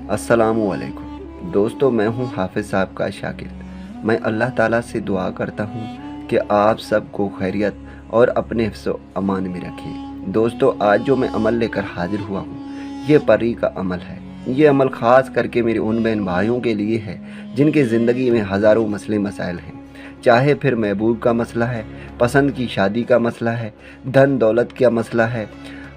अस्सलामुअलैकुम दोस्तों, मैं हूं हाफिज़ साहब का शागिर्द। मैं अल्लाह ताला से दुआ करता हूं कि आप सबको खैरियत और अपने हिफ्ज़ अमान में रखें। दोस्तों, आज जो मैं अमल लेकर हाजिर हुआ हूं, ये परी का अमल है। ये अमल ख़ास करके मेरे उन बहन भाइयों के लिए है जिनकी ज़िंदगी में हज़ारों मसले मसाइल हैं। चाहे फिर महबूब का मसला है, पसंद की शादी का मसला है, धन दौलत का मसला है,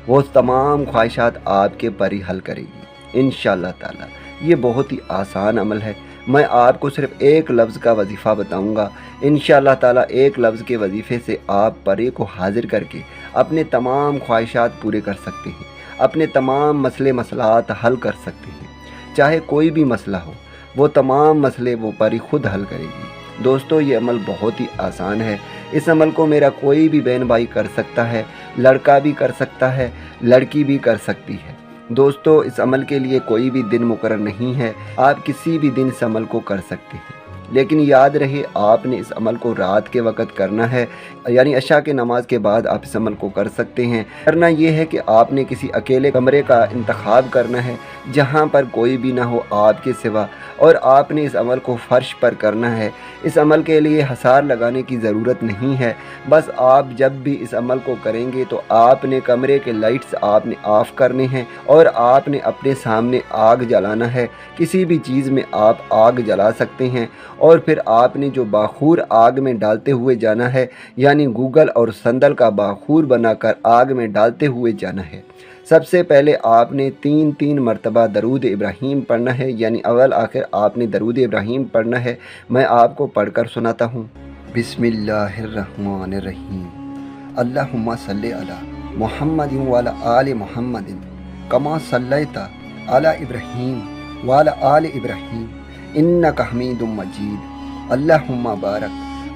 वो तमाम ख्वाहिशात आपके परी हल करेगी इंशाअल्लाह ताला। ये बहुत ही आसान अमल है। मैं आपको सिर्फ एक लफ्ज़ का वजीफ़ा बताऊंगा। इंशाअल्लाह ताला एक लफ्ज़ के वजीफ़े से आप परी को हाजिर करके अपने तमाम ख्वाहिशात पूरे कर सकते हैं, अपने तमाम मसले मसलात हल कर सकते हैं। चाहे कोई भी मसला हो, वो तमाम मसले वो परी खुद हल करेगी। दोस्तों, ये अमल बहुत ही आसान है। इस अमल को मेरा कोई भी बहन भाई कर सकता है, लड़का भी कर सकता है, लड़की भी कर सकती है। दोस्तों, इस अमल के लिए कोई भी दिन मुकर्रर नहीं है। आप किसी भी दिन इस अमल को कर सकते हैं, लेकिन याद रहे आपने इस अमल को रात के वक़्त करना है, यानी अशा के नमाज के बाद आप इस अमल को कर सकते हैं। करना ये है कि आपने किसी अकेले कमरे का इंतखाब करना है जहाँ पर कोई भी ना हो आपके सिवा, और आपने इस अमल को फ़र्श पर करना है। इस अमल के लिए हसार लगाने की ज़रूरत नहीं है। बस आप जब भी इस अमल को करेंगे तो आपने कमरे के लाइट्स आपने ऑफ़ करने हैं और आपने अपने सामने आग जलाना है। किसी भी चीज़ में आप आग जला सकते हैं और फिर आपने जो बाखूर आग में डालते हुए जाना है, यानी गूगल और संदल का बाखूर बनाकर आग में डालते हुए जाना है। सबसे पहले आपने 3 मरतबा दरूद इब्राहीम पढ़ना है, यानी अव्वल आखिर आपने दरूद इब्राहीम पढ़ना है। मैं आपको पढ़कर सुनाता हूँ। बिस्मिल्लाहिर्रहमानिर्रहीम। अल्लाहुम्मा सल्लि अला मुहम्मदिन व अला आलि मुहम्मदिन कमा सल्लैता अला इब्राहीम व अला आलि इब्राहीम इन्नका हमीदुम मजीद। अल्लाहुम्मा बारक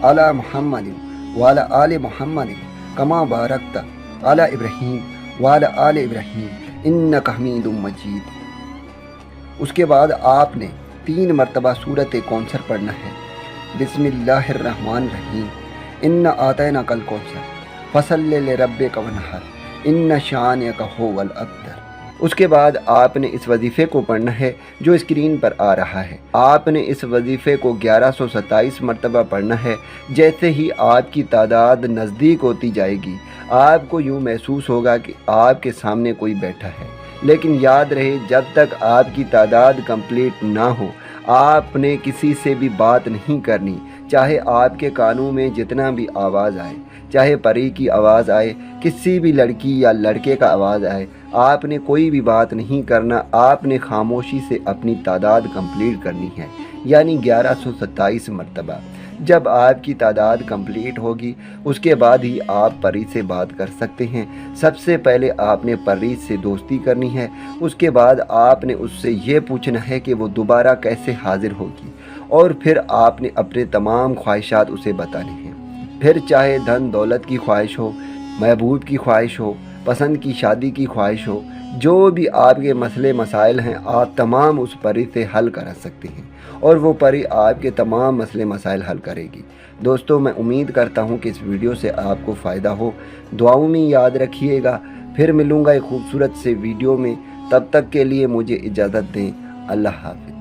अला मुहम्मदिन व अला आलि मुहम्मदिन कमा बारकता अला इब्राहीम वाला आल इब्राहीम इन्नका हमीदुम मजीद। उसके बाद आपने 3 मरतबा सूरत कौसर पढ़ना है। बिस्मिल्लाहिर्रहमानिर्रहीम। इन्ना आतैना कल कौसर फसल्लि लिरब्बिका वनहर इन्ना शानिअका हुवल अब्तर। उसके बाद आपने इस वजीफ़े को पढ़ना है जो स्क्रीन पर आ रहा है। आपने इस वजीफ़े को 1127 मरतबा पढ़ना है। जैसे ही आपकी तादाद नज़दीक होती जाएगी, आपको यूँ महसूस होगा कि आपके सामने कोई बैठा है। लेकिन याद रहे, जब तक आपकी तादाद कंप्लीट ना हो, आपने किसी से भी बात नहीं करनी। चाहे आपके कानों में जितना भी आवाज़ आए, चाहे परी की आवाज़ आए, किसी भी लड़की या लड़के का आवाज़ आए, आपने कोई भी बात नहीं करना। आपने खामोशी से अपनी तादाद कंप्लीट करनी है, यानी 1127 मरतबा। जब आपकी तादाद कंप्लीट होगी, उसके बाद ही आप परी से बात कर सकते हैं। सबसे पहले आपने परी से दोस्ती करनी है। उसके बाद आपने उससे ये पूछना है कि वो दोबारा कैसे हाजिर होगी, और फिर आपने अपने तमाम ख्वाहिशात उसे बताने हैं। फिर चाहे धन दौलत की ख्वाहिश हो, महबूब की ख्वाहिश हो, पसंद की शादी की ख्वाहिश हो, जो भी आपके मसले मसाइल हैं, आप तमाम उस परी से हल करा सकते हैं और वो परी आपके तमाम मसले मसाइल हल करेगी। दोस्तों, मैं उम्मीद करता हूँ कि इस वीडियो से आपको फ़ायदा हो। दुआओं में याद रखिएगा। फिर मिलूँगा एक खूबसूरत से वीडियो में। तब तक के लिए मुझे इजाज़त दें। अल्लाह हाफ़िज़।